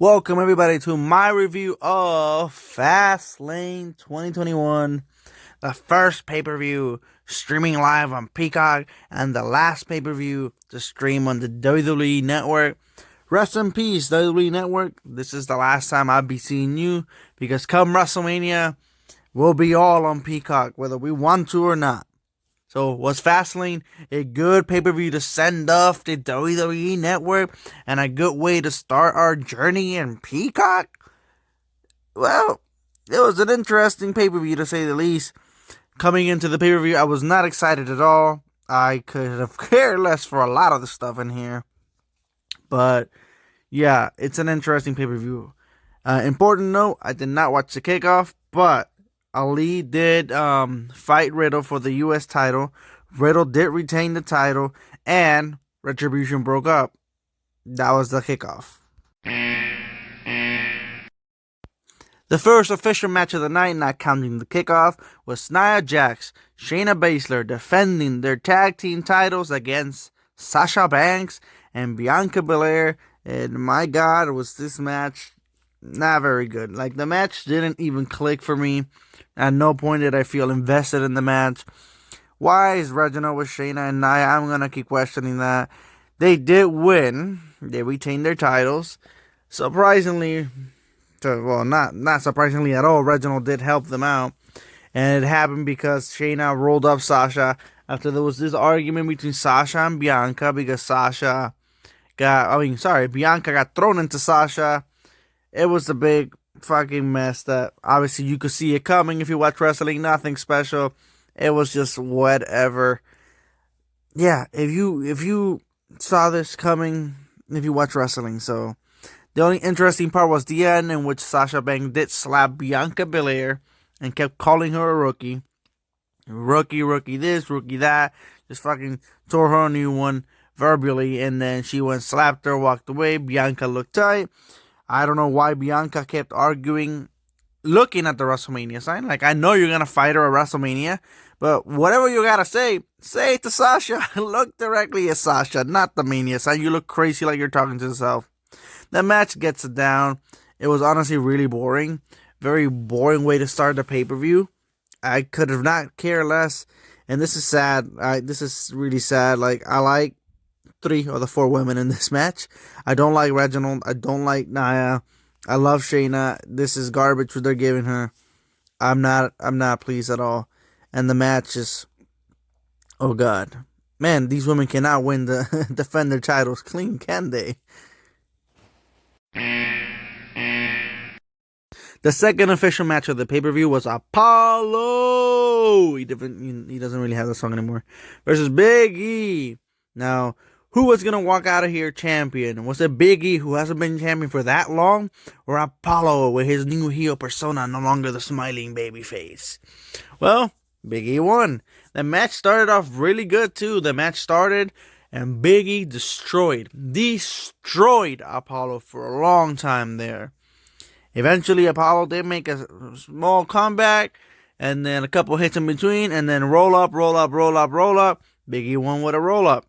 Welcome everybody to my review of Fastlane 2021, the first pay-per-view streaming live on Peacock and the last pay-per-view to stream on the WWE Network. Rest in peace, WWE Network. This is the last time I'll be seeing you because come WrestleMania, we'll be all on Peacock, whether we want to or not. So, was Fastlane a good pay-per-view to send off the WWE Network and a good way to start our journey in Peacock? Well, it was an interesting pay-per-view to say the least. Coming into the pay-per-view, I was not excited at all. I could have cared less for a lot of the stuff in here. But, yeah, it's an interesting pay-per-view. Important note, I did not watch the kickoff, but Ali did fight Riddle for the U.S. title. Riddle did retain the title, and Retribution broke up. That was the kickoff. The first official match of the night, not counting the kickoff, was Nia Jax, Shayna Baszler defending their tag team titles against Sasha Banks and Bianca Belair. And my God, was this match not very good. Like, the match didn't even click for me. At no point did I feel invested in the match. Why is Reginald with Shayna and Nia? I'm going to keep questioning that. They did win. They retained their titles. Surprisingly, well, not surprisingly at all, Reginald did help them out. And it happened because Shayna rolled up Sasha after there was this argument between Sasha and Bianca because Bianca got thrown into Sasha. It was a big fucking mess that obviously you could see it coming if you watch wrestling. Nothing special. It was just whatever. Yeah, if you saw this coming, if you watch wrestling. So the only interesting part was the end in which Sasha Banks did slap Bianca Belair and kept calling her a rookie. Rookie this, rookie that. Just fucking tore her a new one verbally, and then she went slapped her, walked away. Bianca looked tight. I don't know why Bianca kept arguing, looking at the WrestleMania sign. Like, I know you're going to fight her at WrestleMania, but whatever you got to say it to Sasha. Look directly at Sasha, not the Mania sign. You look crazy like you're talking to yourself. The match gets it down. It was honestly really boring. Very boring way to start the pay-per-view. I could have not cared less. And this is sad. This is really sad. Like, I like 3 of the 4 women in this match. I don't like Reginald. I don't like Nia. I love Shayna. This is garbage what they're giving her. I'm not pleased at all. And the match is, oh God, man, these women cannot defend their titles clean, can they? The second official match of the pay-per-view was Apollo. He doesn't really have the song anymore. Versus Big E. Now, who was going to walk out of here champion? Was it Big E, who hasn't been champion for that long? Or Apollo with his new heel persona, no longer the smiling baby face? Well, Big E won. The match started off really good too. The match started and Big E destroyed Apollo for a long time there. Eventually, Apollo did make a small comeback and then a couple hits in between and then roll up. Big E won with a roll up.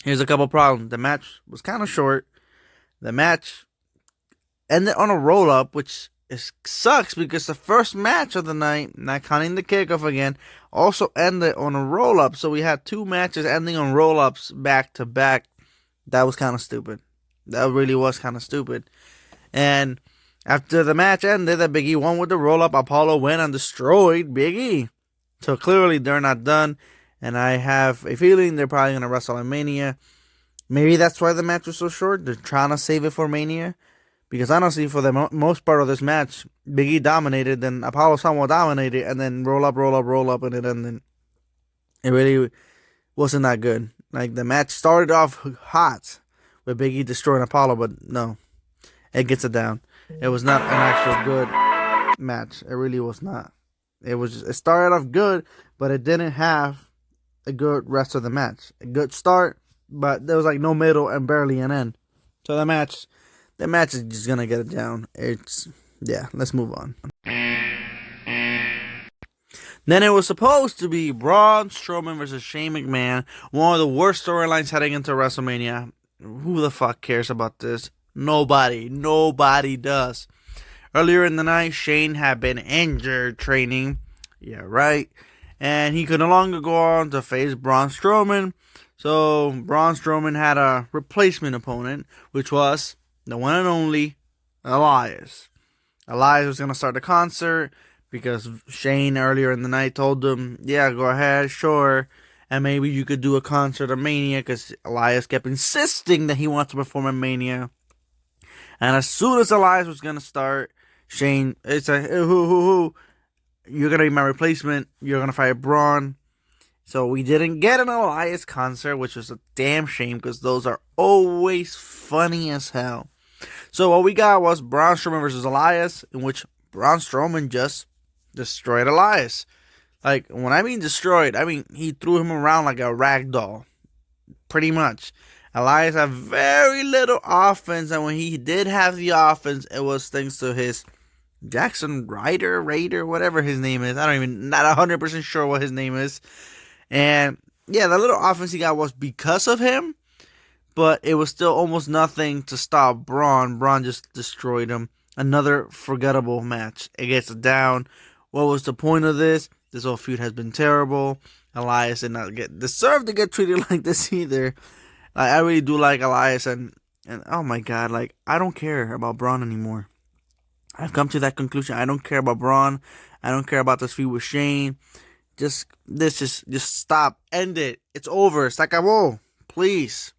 Here's a couple problems. The match was kind of short. The match ended on a roll-up, which sucks because the first match of the night, not counting the kickoff again, also ended on a roll-up. So we had 2 matches ending on roll-ups back-to-back. That was kind of stupid. That really was kind of stupid. And after the match ended, the Big E won with the roll-up. Apollo went and destroyed Big E. So clearly they're not done. And I have a feeling they're probably going to wrestle in Mania. Maybe that's why the match was so short. They're trying to save it for Mania. Because honestly, for the most part of this match, Big E dominated, then Apollo somewhat dominated, and then roll up, and it ended. It really wasn't that good. Like, the match started off hot with Big E destroying Apollo, but no. It gets it down. It was not an actual good match. It really was not. It started off good, but it didn't have a good rest of the match. A good start, but there was like no middle and barely an end. So the match is just gonna get it down. Let's move on. Then it was supposed to be Braun Strowman versus Shane McMahon, one of the worst storylines heading into WrestleMania. Who the fuck cares about this? Nobody does. Earlier in the night, Shane had been injured training. Yeah, right. And he could no longer go on to face Braun Strowman. So Braun Strowman had a replacement opponent, which was the one and only Elias. Elias was going to start the concert because Shane earlier in the night told him, yeah, go ahead, sure. And maybe you could do a concert at Mania because Elias kept insisting that he wants to perform at Mania. And as soon as Elias was going to start, Shane, it's a you're going to be my replacement. You're going to fight Braun. So we didn't get an Elias concert, which was a damn shame because those are always funny as hell. So what we got was Braun Strowman versus Elias, in which Braun Strowman just destroyed Elias. Like, when I mean destroyed, I mean he threw him around like a rag doll. Pretty much. Elias had very little offense, and when he did have the offense, it was thanks to his Jackson Raider, whatever his name is. Not 100% sure what his name is. And yeah, the little offense he got was because of him, but it was still almost nothing to stop Braun. Braun just destroyed him. Another forgettable match. It gets down. What was the point of this? This whole feud has been terrible. Elias did not deserve to get treated like this either. Like, I really do like Elias, and oh my god, like, I don't care about Braun anymore. I've come to that conclusion. I don't care about Braun. I don't care about this feud with Shane. Just stop. End it. It's over. Se acabó. Please.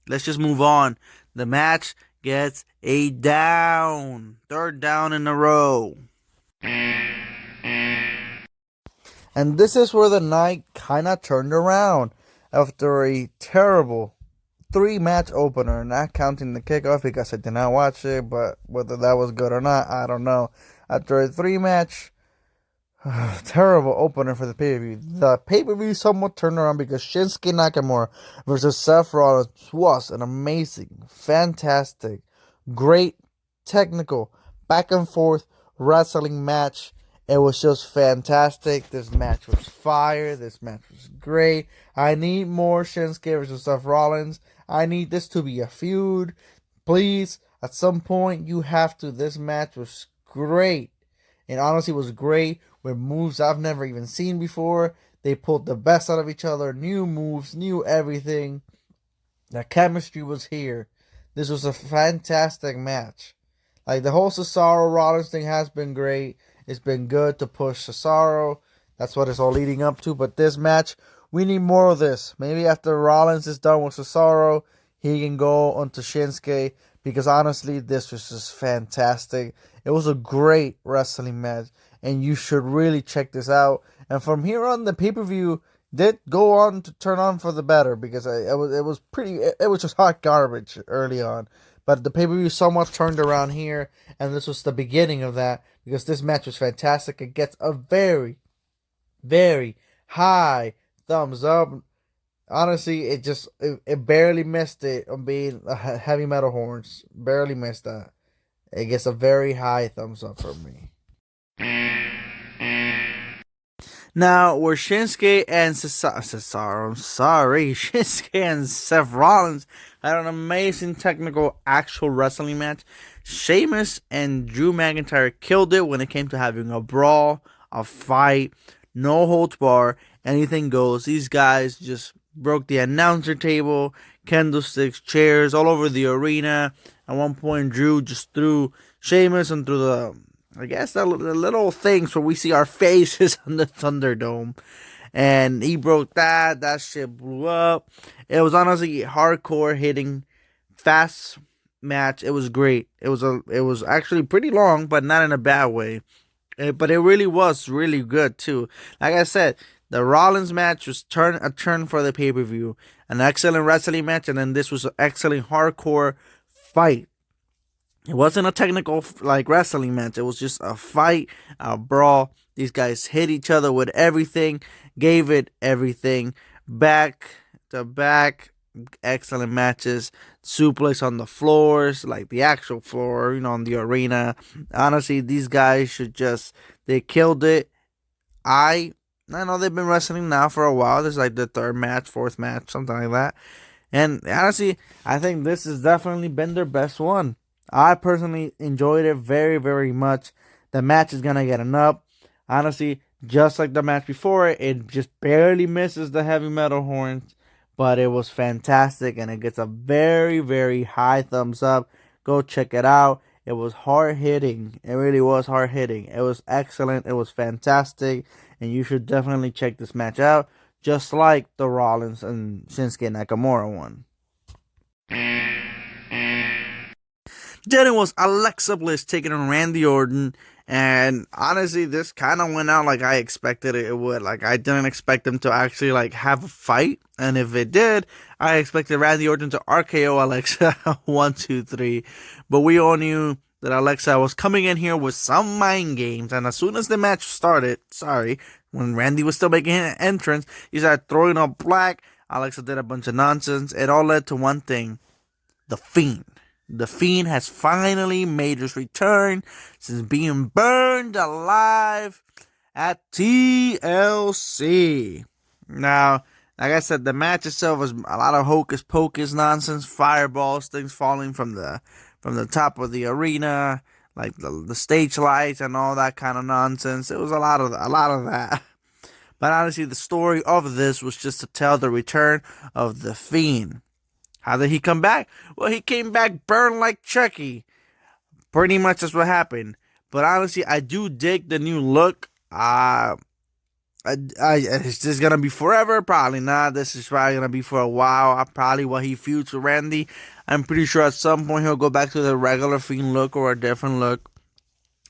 Let's just move on. The match gets a down. Third down in a row. And this is where the night kind of turned around. After a terrible 3-match opener. Not counting the kickoff because I did not watch it. But whether that was good or not, I don't know. After a 3-match terrible opener for the pay-per-view. The pay-per-view somewhat turned around because Shinsuke Nakamura versus Seth Rollins was an amazing, fantastic, great, technical, back and forth wrestling match. It was just fantastic. This match was fire. This match was great. I need more Shinsuke versus Seth Rollins. I need this to be a feud. Please, at some point, you have to. This match was great. And honestly, it was great with moves I've never even seen before. They pulled the best out of each other. New moves, new everything. The chemistry was here. This was a fantastic match. Like, the whole Cesaro Rollins thing has been great. It's been good to push Cesaro. That's what it's all leading up to. But this match, we need more of this. Maybe after Rollins is done with Cesaro, he can go on to Shinsuke. Because honestly, this was just fantastic. It was a great wrestling match. And you should really check this out. And from here on, the pay-per-view did go on to turn on for the better. Because it was just hot garbage early on. But the pay-per-view somewhat turned around here. And this was the beginning of that. Because this match was fantastic. It gets a very, very high thumbs up. Honestly, it barely missed it on being heavy metal horns. Barely missed that. It gets a very high thumbs up from me. Now, where Shinsuke and Shinsuke and Seth Rollins had an amazing technical actual wrestling match. Sheamus and Drew McIntyre killed it when it came to having a brawl, a fight, no holds bar, anything goes. These guys just broke the announcer table, candlesticks, chairs all over the arena. At one point, Drew just threw Sheamus and threw the little things where we see our faces on the Thunderdome. And he broke that. That shit blew up. It was honestly hardcore hitting, fast match. It was great. It was actually pretty long, but not in a bad way. But it really was really good too. Like I said, the Rollins match was a turn for the pay-per-view. An excellent wrestling match, and then this was an excellent hardcore fight. It wasn't a technical wrestling match. It was just a fight, a brawl. These guys hit each other with everything, gave it everything, back to back. Excellent matches. Suplex on the floors, like the actual floor, on the arena. Honestly, these guys they killed it. I know they've been wrestling now for a while. This is like the third match, fourth match, something like that. And honestly, I think this has definitely been their best one. I personally enjoyed it very, very much. The match is going to get an up. Honestly, just like the match before it just barely misses the heavy metal horns. But it was fantastic and it gets a very, very high thumbs up. Go check it out. It was hard hitting. It really was hard hitting. It was excellent. It was fantastic. And you should definitely check this match out. Just like the Rollins and Shinsuke Nakamura one. Then it was Alexa Bliss taking on Randy Orton. And honestly, this kind of went out like I expected it would. Like, I didn't expect them to actually, like, have a fight. And if it did, I expected Randy Orton to RKO Alexa 1, 2, 3. But we all knew that Alexa was coming in here with some mind games. And as soon as the match started, when Randy was still making an entrance, he started throwing up black. Alexa did a bunch of nonsense. It all led to one thing: The Fiend. The Fiend has finally made his return since being burned alive at TLC. Now, like I said, the match itself was a lot of hocus pocus nonsense, fireballs, things falling from the top of the arena, like the stage lights and all that kind of nonsense. It was a lot of that. But honestly, the story of this was just to tell the return of the Fiend. How did he come back? Well, he came back burned like Chucky. Pretty much that's what happened. But honestly, I do dig the new look. Is this gonna be forever? Probably not. This is probably gonna be for a while. Probably while he feuds with Randy. I'm pretty sure at some point he'll go back to the regular Fiend look or a different look.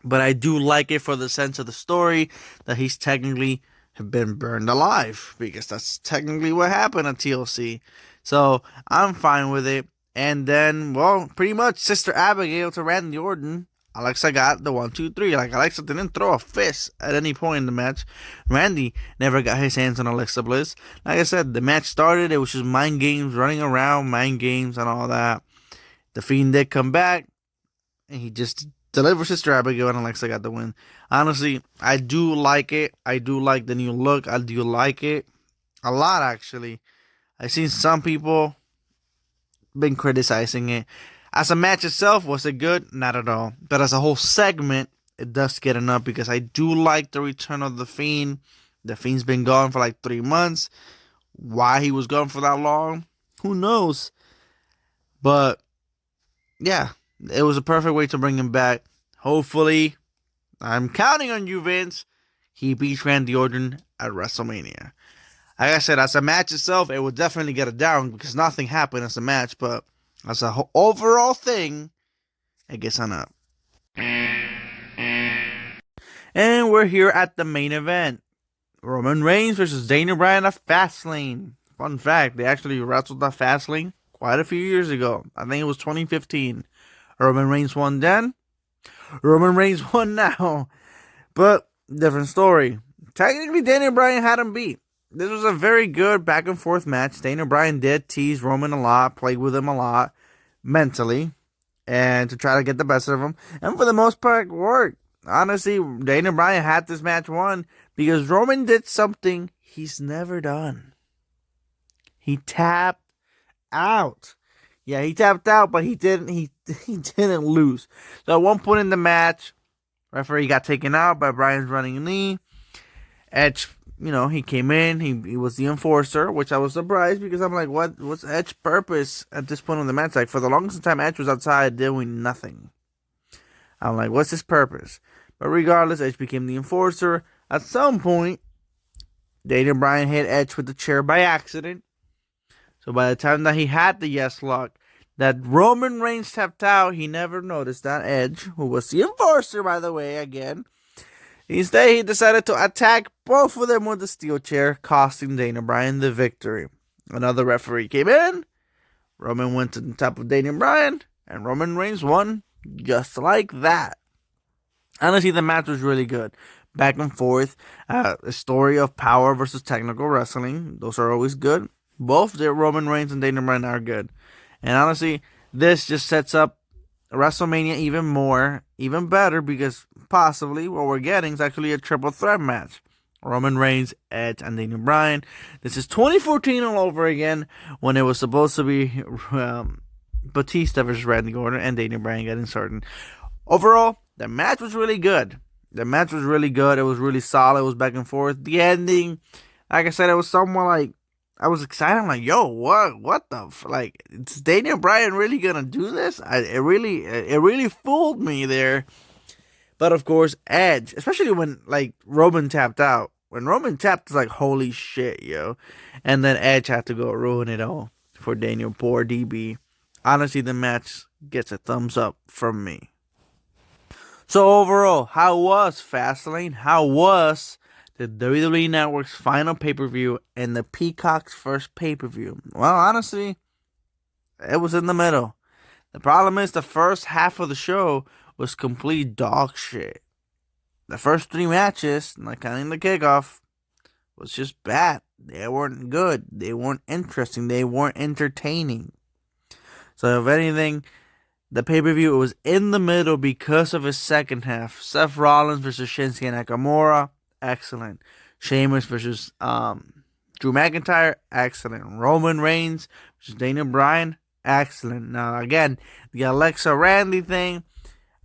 But I do like it for the sense of the story that he's technically been burned alive, because that's technically what happened at TLC. So I'm fine with it. And then, well, pretty much Sister Abigail to Randy Orton. Alexa got the 1, 2, 3. Like, Alexa didn't throw a fist at any point in the match. Randy never got his hands on Alexa Bliss. Like I said, the match started. It was just mind games, running around, mind games, and all that. The Fiend did come back, and he just delivered Sister Abigail, and Alexa got the win. Honestly, I do like it. I do like the new look. I do like it a lot, actually. I've seen some people been criticizing it. As a match itself, was it good? Not at all. But as a whole segment, it does get enough, because I do like the return of the Fiend. The Fiend's been gone for like 3 months. Why he was gone for that long, who knows? But yeah, it was a perfect way to bring him back. Hopefully, I'm counting on you, Vince. He beats Randy Orton at WrestleMania. Like I said, as a match itself, it would definitely get it down, because nothing happened as a match. But as a whole overall thing, it gets on up. And we're here at the main event: Roman Reigns versus Daniel Bryan at Fastlane. Fun fact, they actually wrestled at Fastlane quite a few years ago. I think it was 2015. Roman Reigns won then. Roman Reigns won now. But different story. Technically, Daniel Bryan had him beat. This was a very good back and forth match. Daniel Bryan did tease Roman a lot, played with him a lot mentally, and to try to get the best of him. And for the most part, it worked. Honestly, Daniel Bryan had this match won because Roman did something he's never done. He tapped out. Yeah, he tapped out, but he didn't. He didn't lose. So at one point in the match, referee got taken out by Bryan's running knee. Edge, he came in. He was the enforcer, which I was surprised, because I'm like, what's Edge's purpose at this point in the match? Like, for the longest time, Edge was outside doing nothing. I'm like, what's his purpose? But regardless, Edge became the enforcer. At some point, Daniel Bryan hit Edge with the chair by accident. So by the time that he had the yes lock, that Roman Reigns tapped out, he never noticed that Edge, who was the enforcer, by the way, again. Instead, he decided to attack both of them with the steel chair, costing Daniel Bryan the victory. Another referee came in. Roman went to the top of Daniel Bryan, and Roman Reigns won just like that. Honestly, the match was really good. Back and forth. A story of power versus technical wrestling. Those are always good. Both the Roman Reigns and Daniel Bryan are good. And honestly, this just sets up WrestleMania even better, because possibly what we're getting is actually a triple threat match. Roman Reigns, Edge, and Daniel Bryan. This is 2014 all over again, when it was supposed to be Batista versus Randy Orton, and Daniel Bryan getting started. Overall, the match was really good. It was really solid. It was back and forth. The ending, like I said, it was somewhat like, I was excited. I'm like, yo, what the like? Is Daniel Bryan really gonna do this? It really fooled me there. But of course, Edge, especially when like Roman tapped out. When Roman tapped, it's like, holy shit, yo. And then Edge had to go ruin it all for Daniel, poor DB. Honestly, the match gets a thumbs up from me. So overall, how was Fastlane? How was the WWE Network's final pay-per-view and the Peacock's first pay-per-view? Well, honestly, it was in the middle. The problem is the first half of the show was complete dog shit. The first 3 matches, not counting the kickoff, was just bad. They weren't good. They weren't interesting. They weren't entertaining. So if anything, the pay-per-view was in the middle because of his second half. Seth Rollins versus Shinsuke Nakamura, excellent. Sheamus versus Drew McIntyre, excellent. Roman Reigns versus Daniel Bryan, excellent. Now again, the Alexa Randy thing,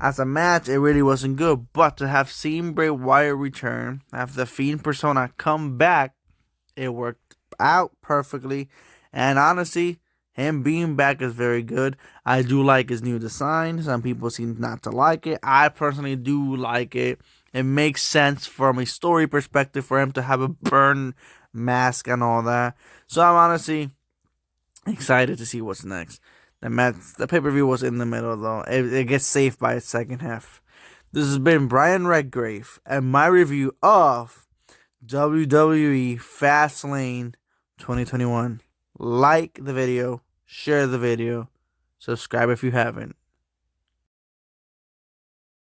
as a match, it really wasn't good. But to have seen Bray Wyatt return, have the Fiend persona come back, it worked out perfectly. And honestly, him being back is very good. I do like his new design. Some people seem not to like it. I personally do like it. It makes sense from a story perspective for him to have a burn mask and all that. So I'm honestly excited to see what's next. The pay-per-view was in the middle, though. It gets saved by its second half. This has been Brian Redgrave and my review of WWE Fastlane 2021. Like the video, share the video, subscribe if you haven't.